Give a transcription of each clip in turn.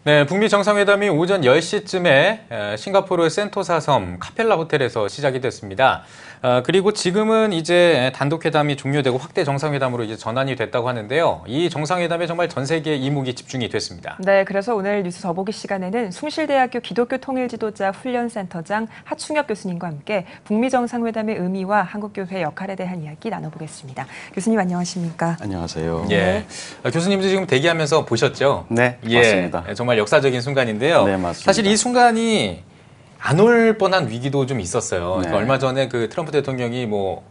네, 북미 정상회담이 오전 10시쯤에 싱가포르 센토사 섬 카펠라 호텔에서 시작이 됐습니다. 그리고 지금은 이제 단독 회담이 종료되고 확대 정상회담으로 이제 전환이 됐다고 하는데요. 이 정상회담에 정말 전 세계의 이목이 집중이 됐습니다. 네, 그래서 오늘 뉴스 더보기 시간에는 숭실대학교 기독교 통일지도자 훈련센터장 하충혁 교수님과 함께 북미 정상회담의 의미와 한국교회 역할에 대한 이야기 나눠보겠습니다. 교수님 안녕하십니까? 안녕하세요. 예, 교수님도 지금 대기하면서 보셨죠? 네, 예, 맞습니다. 정말 역사적인 순간인데요. 네, 맞습니다. 사실 이 순간이 안 올 뻔한 위기도 좀 있었어요. 네. 그러니까 얼마 전에 그 트럼프 대통령이 뭐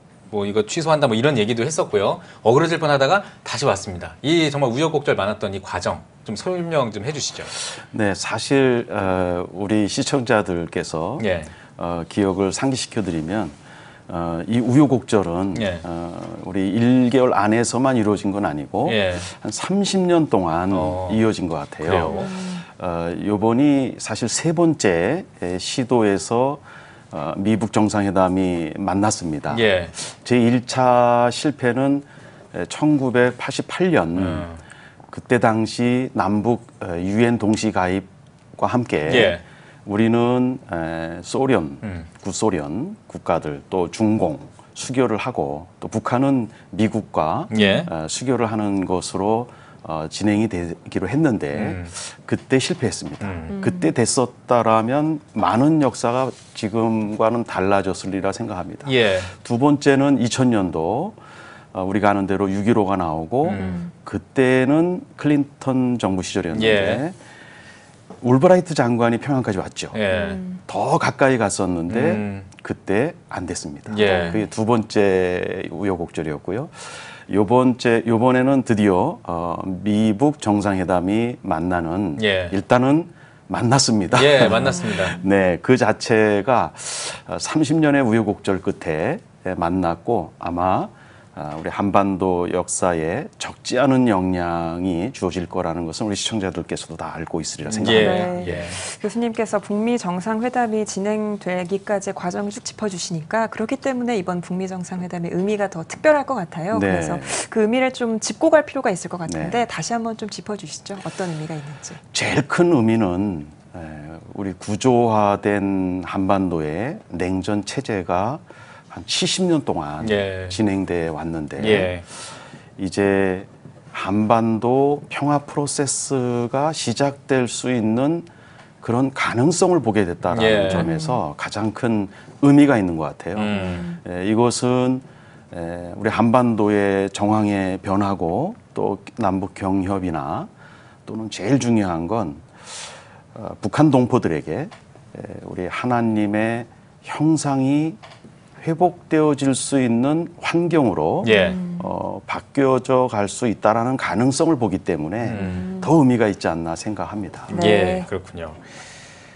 이거 취소한다 뭐 이런 얘기도 했었고요. 어그러질 뻔하다가 다시 왔습니다. 이 정말 우여곡절 많았던 이 과정 좀 설명 좀 해주시죠. 네, 사실 우리 시청자들께서 예. 기억을 상기시켜드리면 이 우여곡절은 예. 우리 1개월 안에서만 이루어진 건 아니고 예. 한 30년 동안 이어진 것 같아요. 그래요? 이번이 사실 세 번째 시도에서 미북 정상회담이 만났습니다. 예. 제1차 실패는 1988년 그때 당시 남북 유엔 동시 가입과 함께 예. 우리는 소련, 구소련 국가들 또 중공 수교를 하고 또 북한은 미국과 예. 수교를 하는 것으로 진행이 되기로 했는데 그때 실패했습니다. 그때 됐었다라면 많은 역사가 지금과는 달라졌으리라 생각합니다. 예. 두 번째는 2000년도 우리가 아는 대로 6.15가 나오고 그때는 클린턴 정부 시절이었는데 예. 올브라이트 장관이 평양까지 왔죠. 예. 더 가까이 갔었는데 그때 안 됐습니다. 예. 그게 두 번째 우여곡절이었고요. 요번에는 드디어 미북 정상회담이 만나는 예. 일단은 만났습니다. 예, 만났습니다. 네, 그 자체가 30년의 우여곡절 끝에 만났고 아마 우리 한반도 역사에 적지 않은 영향이 주어질 거라는 것은 우리 시청자들께서도 다 알고 있으리라 생각합니다. 네. 예. 교수님께서 북미 정상회담이 진행되기까지의 과정을 쭉 짚어주시니까 그렇기 때문에 이번 북미 정상회담의 의미가 더 특별할 것 같아요. 네. 그래서 그 의미를 좀 짚고 갈 필요가 있을 것 같은데 네. 다시 한번 좀 짚어주시죠. 어떤 의미가 있는지. 제일 큰 의미는 우리 구조화된 한반도의 냉전 체제가 한 70년 동안 예. 진행돼 왔는데 예. 이제 한반도 평화 프로세스가 시작될 수 있는 그런 가능성을 보게 됐다는 예. 점에서 가장 큰 의미가 있는 것 같아요. 이것은 우리 한반도의 정황의 변화고 또 남북 경협이나 또는 제일 중요한 건 북한 동포들에게 우리 하나님의 형상이 회복되어질 수 있는 환경으로 예. 바뀌어져 갈 수 있다라는 가능성을 보기 때문에 더 의미가 있지 않나 생각합니다. 네. 예, 그렇군요.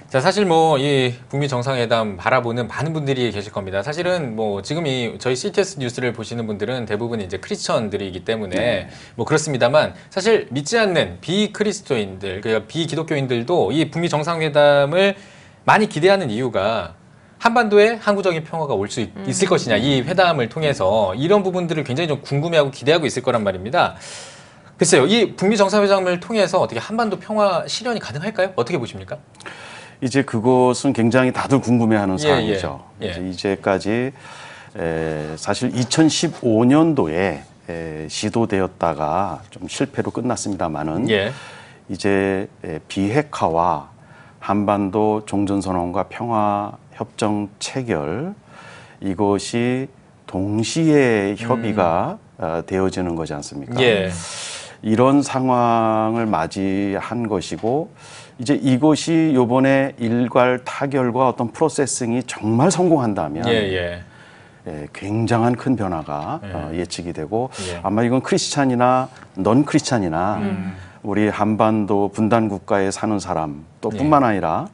자, 사실 뭐 이 북미 정상회담 바라보는 많은 분들이 계실 겁니다. 사실은 뭐 지금 저희 CTS 뉴스를 보시는 분들은 대부분 이제 크리스천들이기 때문에 뭐 그렇습니다만 사실 믿지 않는 비크리스토인들, 그러니까 비기독교인들도 이 북미 정상회담을 많이 기대하는 이유가 한반도에 항구적인 평화가 올 수 있을 것이냐, 이 회담을 통해서 이런 부분들을 굉장히 좀 궁금해하고 기대하고 있을 거란 말입니다. 글쎄요, 이 북미 정상회담을 통해서 어떻게 한반도 평화 실현이 가능할까요? 어떻게 보십니까? 이제 그것은 굉장히 다들 궁금해하는 예, 사항이죠. 예. 예. 이제까지 사실 2015년도에 시도되었다가 좀 실패로 끝났습니다만은 예. 이제 비핵화와 한반도 종전선언과 평화 협정 체결 이것이 동시에 협의가 되어지는 거지 않습니까? 예. 이런 상황을 맞이한 것이고 이제 이것이 이번에 일괄 타결과 어떤 프로세싱이 정말 성공한다면 예. 굉장한 큰 변화가 예측이 되고 예. 아마 이건 크리스찬이나 넌 크리스찬이나 우리 한반도 분단 국가에 사는 사람 또 뿐만 아니라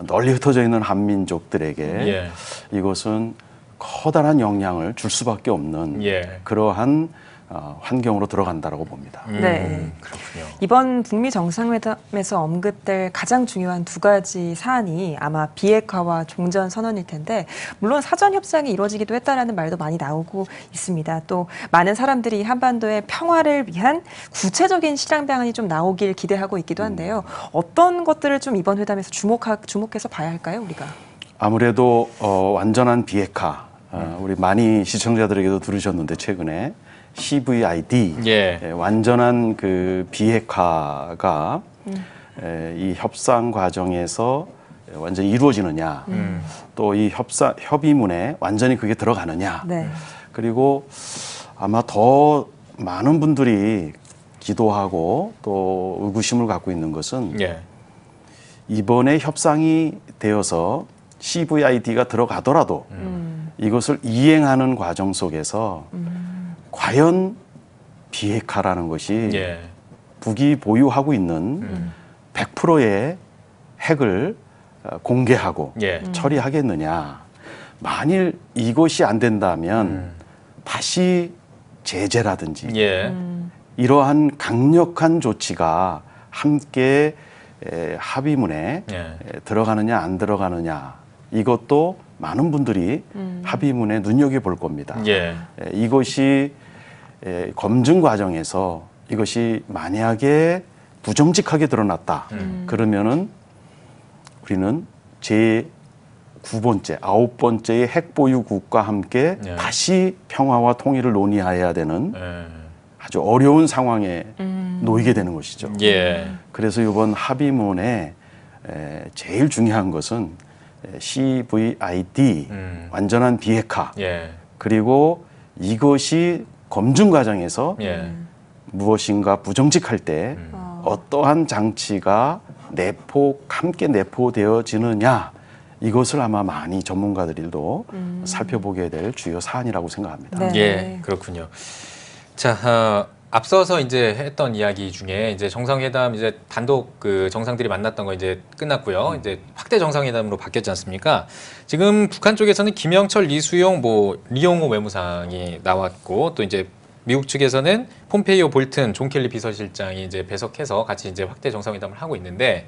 널리 흩어져 있는 한민족들에게 예. 이것은 커다란 영향을 줄 수밖에 없는 예. 그러한 환경으로 들어간다라고 봅니다. 네. 그렇군요. 이번 북미 정상회담에서 언급될 가장 중요한 두 가지 사안이 아마 비핵화와 종전 선언일 텐데 물론 사전 협상이 이루어지기도 했다라는 말도 많이 나오고 있습니다. 또 많은 사람들이 한반도의 평화를 위한 구체적인 실행 방안이 좀 나오길 기대하고 있기도 한데요. 어떤 것들을 좀 이번 회담에서 주목해서 봐야 할까요, 우리가? 아무래도 완전한 비핵화, 우리 많이 시청자들에게도 들으셨는데 최근에 CVID, 예. 완전한 그 비핵화가 이 협상 과정에서 완전히 이루어지느냐, 또 이 협의문에 완전히 그게 들어가느냐, 네. 그리고 아마 더 많은 분들이 기도하고 또 의구심을 갖고 있는 것은 예. 이번에 협상이 되어서 CVID가 들어가더라도 이것을 이행하는 과정 속에서 과연 비핵화라는 것이 예. 북이 보유하고 있는 100%의 핵을 공개하고 예. 처리하겠느냐. 만일 이것이 안 된다면 다시 제재라든지 예. 이러한 강력한 조치가 함께 합의문에 예. 들어가느냐 안 들어가느냐 이것도 많은 분들이 합의문에 눈여겨볼 겁니다. 예. 이것이 검증 과정에서 이것이 만약에 부정직하게 드러났다. 그러면은 우리는 제9번째, 9번째의 핵보유국과 함께 예. 다시 평화와 통일을 논의해야 되는 예. 아주 어려운 상황에 놓이게 되는 것이죠. 예. 그래서 이번 합의문에 제일 중요한 것은 CVID, 완전한 비핵화, 예. 그리고 이것이 검증 과정에서 예. 무엇인가 부정직할 때 어떠한 장치가 함께 내포되어지느냐 이것을 아마 많이 전문가들도 살펴보게 될 주요 사안이라고 생각합니다. 네. 예, 그렇군요. 자, 앞서서 이제 했던 이야기 중에 이제 정상회담 이제 단독 그 정상들이 만났던 거 이제 끝났고요. 이제 확대 정상회담으로 바뀌었지 않습니까? 지금 북한 쪽에서는 김영철, 리수용, 리용호 외무상이 나왔고 또 이제 미국 측에서는 폼페이오, 볼튼, 존 켈리 비서실장이 이제 배석해서 같이 이제 확대 정상회담을 하고 있는데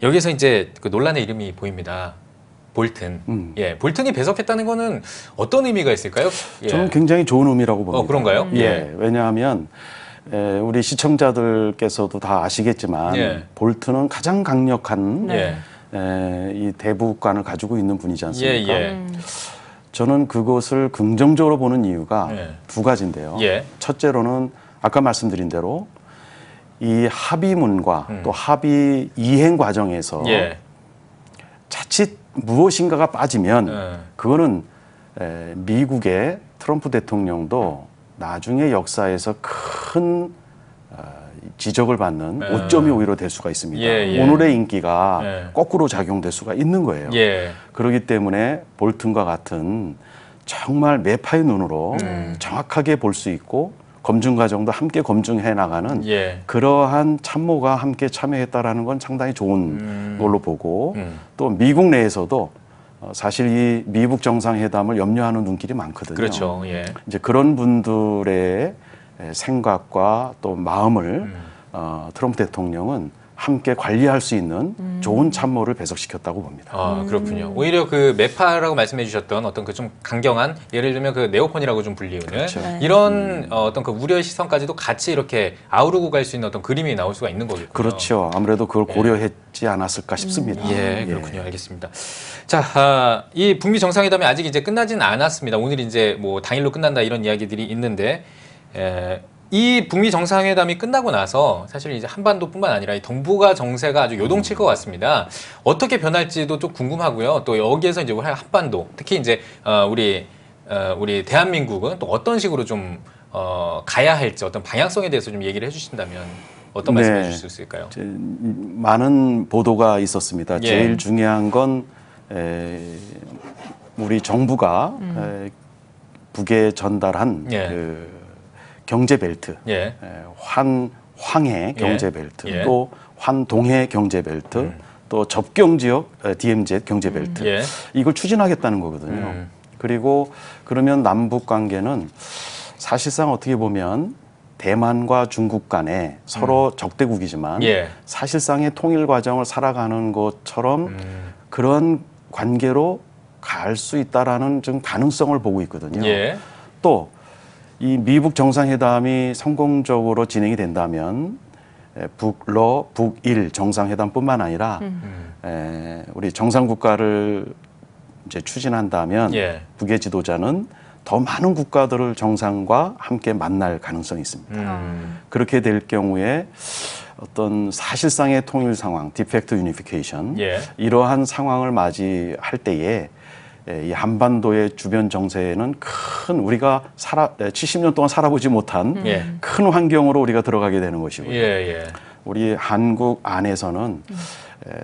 여기서 이제 그 논란의 이름이 보입니다. 볼튼. 예, 볼튼이 배석했다는 거는 어떤 의미가 있을까요? 예. 저는 굉장히 좋은 의미라고 봅니다. 그런가요? 예, 왜냐하면 우리 시청자들께서도 다 아시겠지만 예. 볼튼은 가장 강력한 예. 이 대북관을 가지고 있는 분이지 않습니까? 예. 저는 그것을 긍정적으로 보는 이유가 예. 두 가지인데요. 예. 첫째로는 아까 말씀드린 대로 이 합의문과 또 합의 이행 과정에서 예. 자칫 무엇인가가 빠지면 그거는 미국의 트럼프 대통령도 나중에 역사에서 큰 지적을 받는 오점이 오히려 될 수가 있습니다. 예. 오늘의 인기가 예. 거꾸로 작용될 수가 있는 거예요. 예. 그렇기 때문에 볼튼과 같은 정말 매파의 눈으로 정확하게 볼 수 있고 검증 과정도 함께 검증해 나가는 예. 그러한 참모가 함께 참여했다라는 건 상당히 좋은 걸로 보고 또 미국 내에서도 사실 이 미국 정상회담을 염려하는 눈길이 많거든요. 그렇죠. 예. 이제 그런 분들의 생각과 또 마음을 트럼프 대통령은 함께 관리할 수 있는 좋은 참모를 배석시켰다고 봅니다. 아, 그렇군요. 오히려 그 매파라고 말씀해 주셨던 어떤 그 좀 강경한 예를 들면 그 네오콘이라고 좀 불리우는 그렇죠. 이런 어떤 그 우려의 시선까지도 같이 이렇게 아우르고 갈 수 있는 어떤 그림이 나올 수가 있는 거겠군요. 그렇죠. 아무래도 그걸 고려했지 않았을까 싶습니다. 예, 그렇군요. 알겠습니다. 자, 이 북미 정상회담이 아직 이제 끝나지는 않았습니다. 오늘 이제 뭐 당일로 끝난다 이런 이야기들이 있는데, 이 북미 정상회담이 끝나고 나서 사실 이제 한반도뿐만 아니라 이 동북아 정세가 아주 요동칠 것 같습니다. 어떻게 변할지도 좀 궁금하고요. 또 여기에서 이제 우리 한반도, 특히 이제 우리 대한민국은 또 어떤 식으로 좀 가야 할지 어떤 방향성에 대해서 좀 얘기를 해주신다면 어떤 말씀해 주실 수 있을까요? 많은 보도가 있었습니다. 예. 제일 중요한 건 우리 정부가 북에 전달한 예. 그 경제 벨트, 예. 환해 경제 벨트, 예. 또 환동해 경제 벨트, 또 접경 지역 DMZ 경제 벨트 예. 이걸 추진하겠다는 거거든요. 그리고 그러면 남북 관계는 사실상 어떻게 보면 대만과 중국 간에 서로 적대국이지만 예. 사실상의 통일 과정을 살아가는 것처럼 그런 관계로 갈 수 있다라는 좀 가능성을 보고 있거든요. 예. 또 이 미북 정상회담이 성공적으로 진행이 된다면 북러 북일 정상회담뿐만 아니라 우리 정상국가를 이제 추진한다면 예. 북의 지도자는 더 많은 국가들을 정상과 함께 만날 가능성이 있습니다. 그렇게 될 경우에 어떤 사실상의 통일 상황, 디팩트 유니피케이션 예. 이러한 상황을 맞이할 때에 이 한반도의 주변 정세에는 큰 우리가 70년 동안 살아보지 못한 예. 큰 환경으로 우리가 들어가게 되는 것이고요. 예. 우리 한국 안에서는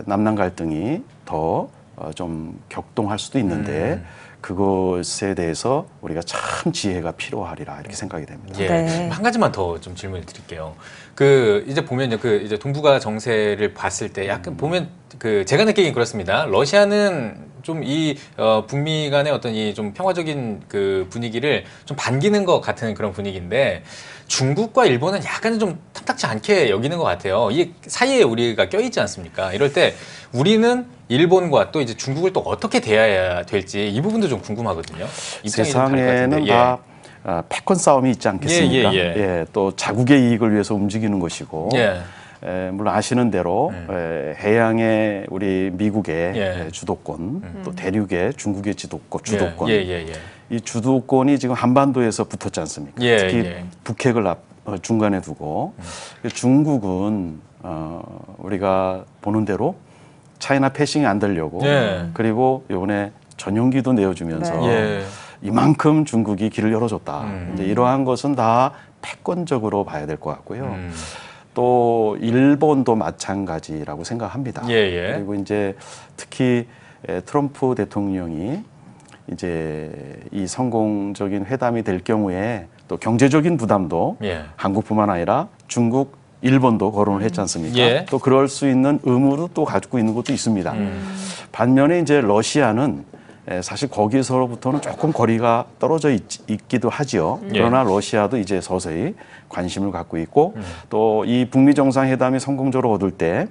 남남 갈등이 더 좀 격동할 수도 있는데 그것에 대해서 우리가 참 지혜가 필요하리라 이렇게 생각이 됩니다. 예. 네. 한 가지만 더 좀 질문을 드릴게요. 그 이제 보면요, 그 이제 동북아 정세를 봤을 때 약간 보면 그 제가 느끼긴 그렇습니다. 러시아는 좀 이 북미 간의 어떤 이 좀 평화적인 그 분위기를 좀 반기는 것 같은 그런 분위기인데 중국과 일본은 약간은 좀 탐탁지 않게 여기는 것 같아요. 이 사이에 우리가 껴있지 않습니까? 이럴 때 우리는 일본과 또 이제 중국을 또 어떻게 대해야 될지 이 부분도 좀 궁금하거든요. 입장이 좀 다를 것 세상에는 같은데. 다 패권 싸움이 있지 않겠습니까? 예. 또 자국의 이익을 위해서 움직이는 것이고 예. 물론 아시는 대로 해양의 우리 미국의 예. 주도권 또 대륙의 중국의 주도권 예. 이 주도권이 지금 한반도에서 붙었지 않습니까? 예, 특히 예. 북핵을 중간에 두고 중국은 우리가 보는 대로 차이나 패싱이 안 되려고 예. 그리고 이번에 전용기도 내어주면서 예. 이만큼 중국이 길을 열어줬다. 이제 이러한 것은 다 패권적으로 봐야 될 것 같고요. 또 일본도 마찬가지라고 생각합니다. 예. 그리고 이제 특히 트럼프 대통령이 이제 이 성공적인 회담이 될 경우에 또 경제적인 부담도 예. 한국뿐만 아니라 중국, 일본도 거론을 했지 않습니까? 예. 또 그럴 수 있는 의무도 또 가지고 있는 것도 있습니다. 반면에 이제 러시아는 사실 거기서로부터는 조금 거리가 떨어져 있기도 하지요. 그러나 러시아도 이제 서서히 관심을 갖고 있고 또 이 북미 정상회담이 성공적으로 얻을 때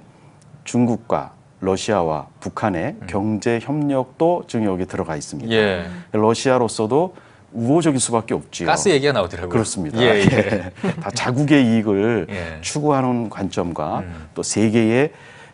중국과 러시아와 북한의 경제 협력도 지금 여기 들어가 있습니다. 예. 러시아로서도 우호적일 수밖에 없지요. 가스 얘기가 나오더라고요. 그렇습니다. 예. 다 자국의 이익을 예. 추구하는 관점과 또 세계의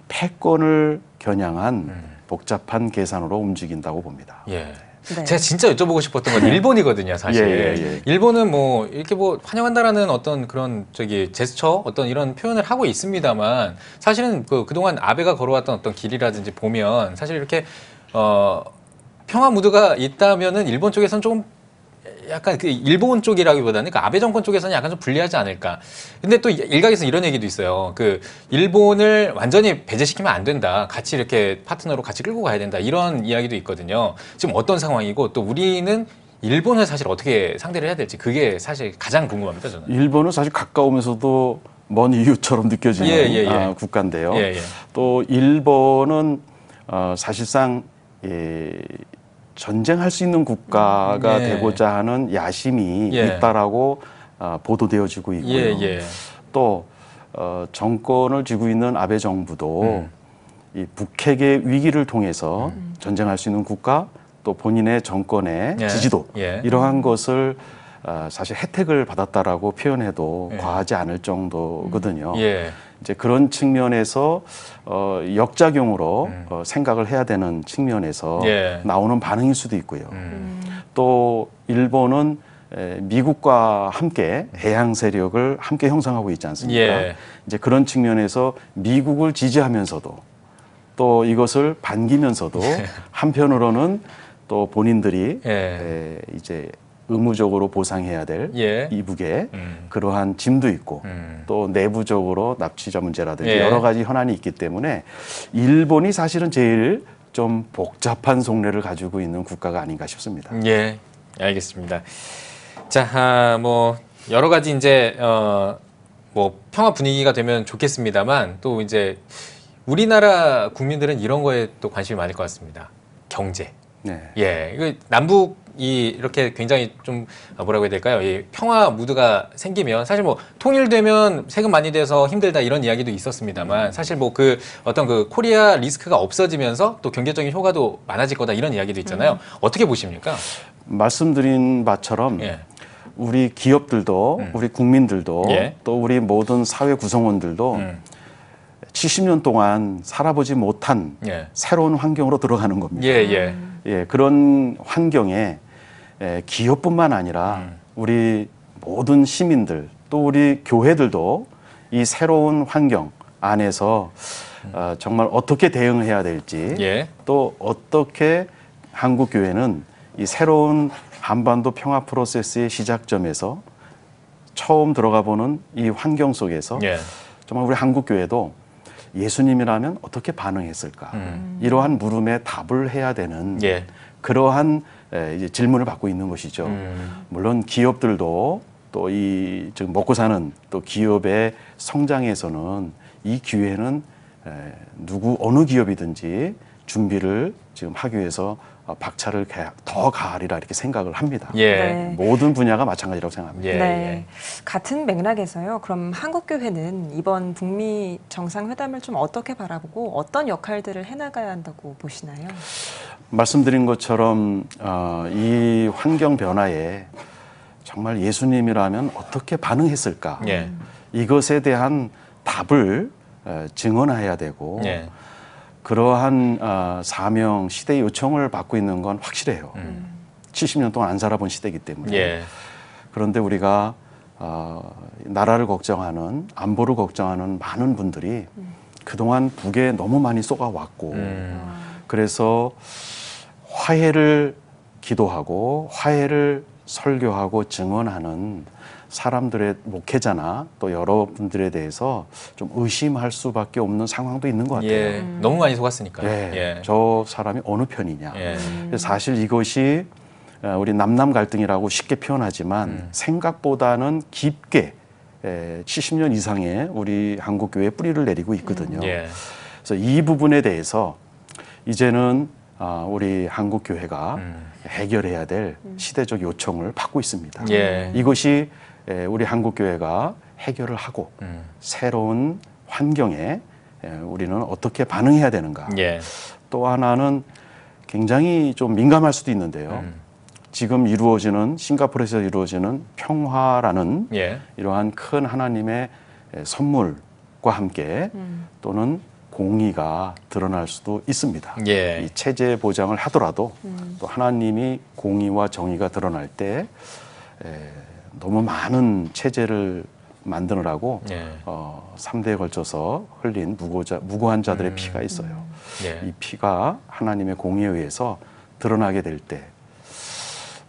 패권을 겨냥한 복잡한 계산으로 움직인다고 봅니다. 예. 네. 제가 진짜 여쭤보고 싶었던 건 일본이거든요, 사실. 예. 일본은 뭐 이렇게 뭐 환영한다라는 어떤 그런 제스처, 어떤 이런 표현을 하고 있습니다만 사실은 그동안 아베가 걸어왔던 어떤 길이라든지 보면 사실 이렇게 평화 무드가 있다면은 일본 쪽에서는 조금 약간 그 일본 쪽이라기보다는 그 아베 정권 쪽에서는 약간 좀 불리하지 않을까. 근데 또 일각에서 이런 얘기도 있어요. 그 일본을 완전히 배제시키면 안 된다. 같이 이렇게 파트너로 같이 끌고 가야 된다. 이런 이야기도 있거든요. 지금 어떤 상황이고 또 우리는 일본을 사실 어떻게 상대를 해야 될지 그게 사실 가장 궁금합니다, 저는. 일본은 사실 가까우면서도 먼 이웃처럼 느껴지는 국가인데요. 또 일본은 사실상 전쟁할 수 있는 국가가 되고자 하는 야심이 있다라고 보도되어지고 있고요. 또 정권을 쥐고 있는 아베 정부도 이 북핵의 위기를 통해서 전쟁할 수 있는 국가 또 본인의 정권의 지지도 이러한 것을 사실 혜택을 받았다라고 표현해도 과하지 않을 정도거든요. 이제 그런 측면에서 역작용으로 생각을 해야 되는 측면에서 나오는 반응일 수도 있고요. 또 일본은 미국과 함께 해양 세력을 함께 형성하고 있지 않습니까? 이제 그런 측면에서 미국을 지지하면서도 또 이것을 반기면서도 한편으로는 또 본인들이 이제 의무적으로 보상해야 될 이북의 그러한 짐도 있고 또 내부적으로 납치자 문제라든지 여러 가지 현안이 있기 때문에 일본이 사실은 제일 좀 복잡한 속내를 가지고 있는 국가가 아닌가 싶습니다. 예, 알겠습니다. 자, 뭐 여러 가지 이제 뭐 평화 분위기가 되면 좋겠습니다만 또 이제 우리나라 국민들은 이런 거에 또 관심이 많을 것 같습니다. 경제. 네. 예, 이거 남북 이렇게 굉장히 좀 뭐라고 해야 될까요? 이 평화 무드가 생기면 사실 뭐 통일되면 세금 많이 돼서 힘들다 이런 이야기도 있었습니다만 사실 뭐 그 어떤 그 코리아 리스크가 없어지면서 또 경제적인 효과도 많아질 거다 이런 이야기도 있잖아요. 어떻게 보십니까? 말씀드린 바처럼 예. 우리 기업들도 우리 국민들도 예. 또 우리 모든 사회 구성원들도 70년 동안 살아보지 못한 예. 새로운 환경으로 들어가는 겁니다. 예, 예. 예, 그런 환경에 기업뿐만 아니라 우리 모든 시민들 또 우리 교회들도 이 새로운 환경 안에서 정말 어떻게 대응해야 될지 예. 또 어떻게 한국 교회는 이 새로운 한반도 평화 프로세스의 시작점에서 처음 들어가 보는 이 환경 속에서 예. 정말 우리 한국 교회도 예수님이라면 어떻게 반응했을까? 이러한 물음에 답을 해야 되는 예. 그러한 이제 질문을 받고 있는 것이죠. 물론 기업들도 또 이 지금 먹고 사는 또 기업의 성장에서는 이 기회는 어느 기업이든지 준비를 지금 하기 위해서 박차를 더 가하리라 이렇게 생각을 합니다. 예. 네. 모든 분야가 마찬가지라고 생각합니다. 예. 네. 같은 맥락에서요. 그럼 한국 교회는 이번 북미 정상회담을 좀 어떻게 바라보고 어떤 역할들을 해나가야 한다고 보시나요? 말씀드린 것처럼 이 환경 변화에 정말 예수님이라면 어떻게 반응했을까? 예. 이것에 대한 답을 증언해야 되고 예. 그러한 사명, 시대의 요청을 받고 있는 건 확실해요. 70년 동안 안 살아본 시대이기 때문에. 예. 그런데 우리가 나라를 걱정하는, 안보를 걱정하는 많은 분들이 그동안 북에 너무 많이 쏘가왔고 그래서 화해를 기도하고 화해를 설교하고 증언하는 사람들의 목회자나 또 여러분들에 대해서 좀 의심할 수밖에 없는 상황도 있는 것 같아요. 예. 너무 많이 속았으니까요. 예, 예. 저 사람이 어느 편이냐. 예. 그래서 사실 이것이 우리 남남 갈등이라고 쉽게 표현하지만 생각보다는 깊게 70년 이상의 우리 한국 교회에 뿌리를 내리고 있거든요. 예. 그래서 이 부분에 대해서 이제는 우리 한국 교회가 해결해야 될 시대적 요청을 받고 있습니다. 예. 이것이 우리 한국 교회가 해결을 하고 새로운 환경에 우리는 어떻게 반응해야 되는가. 예. 또 하나는 굉장히 좀 민감할 수도 있는데요. 지금 이루어지는 싱가포르에서 이루어지는 평화라는 예. 이러한 큰 하나님의 선물과 함께 또는 공의가 드러날 수도 있습니다. 예. 이 체제 보장을 하더라도 또 하나님이 공의와 정의가 드러날 때 너무 많은 체제를 만드느라고 예. 3대에 걸쳐서 흘린 무고한 자들의 피가 있어요. 예. 이 피가 하나님의 공의에 의해서 드러나게 될 때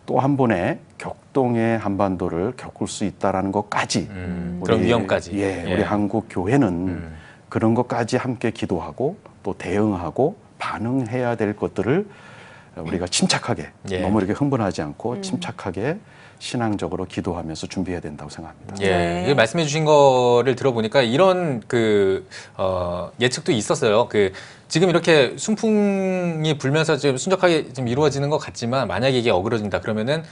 또 한 번의 격동의 한반도를 겪을 수 있다라는 것까지 그런 위험까지. 예, 예. 우리 한국 교회는 그런 것까지 함께 기도하고 또 대응하고 반응해야 될 것들을 우리가 침착하게 예. 너무 이렇게 흥분하지 않고 침착하게 신앙적으로 기도하면서 준비해야 된다고 생각합니다. 예, 네. 이게 말씀해 주신 거를 들어보니까 이런 예측도 있었어요. 지금 이렇게 순풍이 불면서 지금 순적하게 지금 이루어지는 것 같지만 만약에 이게 어그러진다 그러면은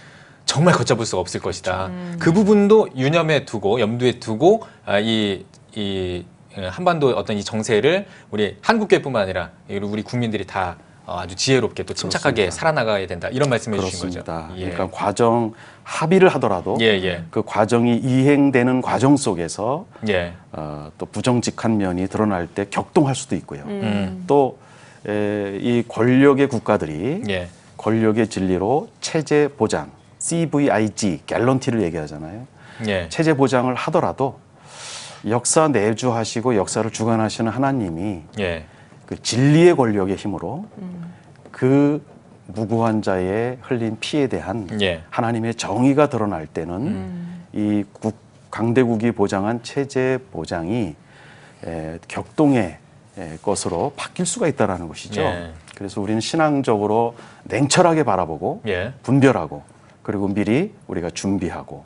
정말 걷잡을 수가 없을 것이다. 그 부분도 유념해 두고 염두에 두고 이 한반도 어떤 이 정세를 우리 한국교회뿐만 아니라 우리 국민들이 다 아주 지혜롭게 또 침착하게 그렇습니다. 살아나가야 된다. 이런 말씀해 주신 그렇습니다. 거죠. 예. 그러니까 과정 합의를 하더라도 예, 예. 그 과정이 이행되는 과정 속에서 예. 또 부정직한 면이 드러날 때 격동할 수도 있고요. 또 이 권력의 국가들이 예. 권력의 진리로 체제 보장, CVIG, 갤런티를 얘기하잖아요. 예. 체제 보장을 하더라도 역사 내주하시고 역사를 주관하시는 하나님이 예. 그 진리의 권력의 힘으로 그 무고한 자의 흘린 피에 대한 예. 하나님의 정의가 드러날 때는 이 강대국이 보장한 체제 보장이 격동의 것으로 바뀔 수가 있다는 것이죠. 예. 그래서 우리는 신앙적으로 냉철하게 바라보고 예. 분별하고 그리고 미리 우리가 준비하고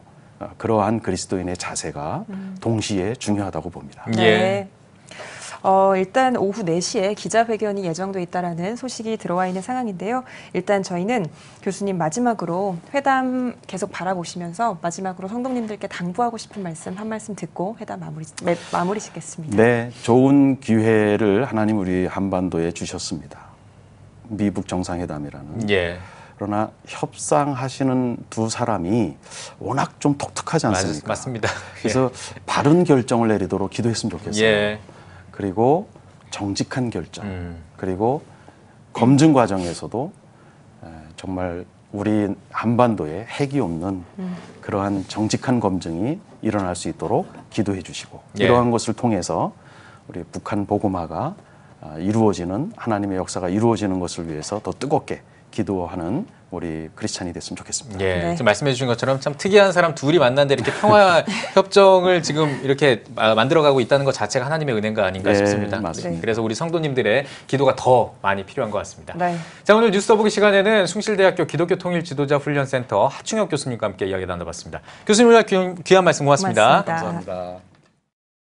그러한 그리스도인의 자세가 동시에 중요하다고 봅니다. 예. 네. 일단 오후 4시에 기자회견이 예정돼 있다라는 소식이 들어와 있는 상황인데요. 일단 저희는 교수님 마지막으로 회담 계속 바라보시면서 마지막으로 성도님들께 당부하고 싶은 말씀 한 말씀 듣고 회담 마무리 짓겠습니다. 네, 좋은 기회를 하나님 우리 한반도에 주셨습니다. 미북 정상회담이라는. 예. 그러나 협상하시는 두 사람이 워낙 좀 독특하지 않습니까? 맞습니다. 그래서 바른 결정을 내리도록 기도했으면 좋겠어요. 예. 그리고 정직한 결정, 그리고 검증 과정에서도 정말 우리 한반도에 핵이 없는 그러한 정직한 검증이 일어날 수 있도록 기도해 주시고 예. 이러한 것을 통해서 우리 북한 복음화가 이루어지는 하나님의 역사가 이루어지는 것을 위해서 더 뜨겁게 기도하는 우리 크리스찬이 됐으면 좋겠습니다. 예, 네. 지금 말씀해 주신 것처럼 참 특이한 사람 둘이 만났는데 이렇게 평화 협정을 지금 이렇게 만들어가고 있다는 것 자체가 하나님의 은혜가 아닌가 네, 싶습니다. 맞습니다. 그래서 우리 성도님들의 기도가 더 많이 필요한 것 같습니다. 네. 자, 오늘 뉴스 더보기 시간에는 숭실대학교 기독교 통일 지도자 훈련센터 하충혁 교수님과 함께 이야기 나눠봤습니다. 교수님 오늘 귀한 말씀 고맙습니다. 고맙습니다. 감사합니다.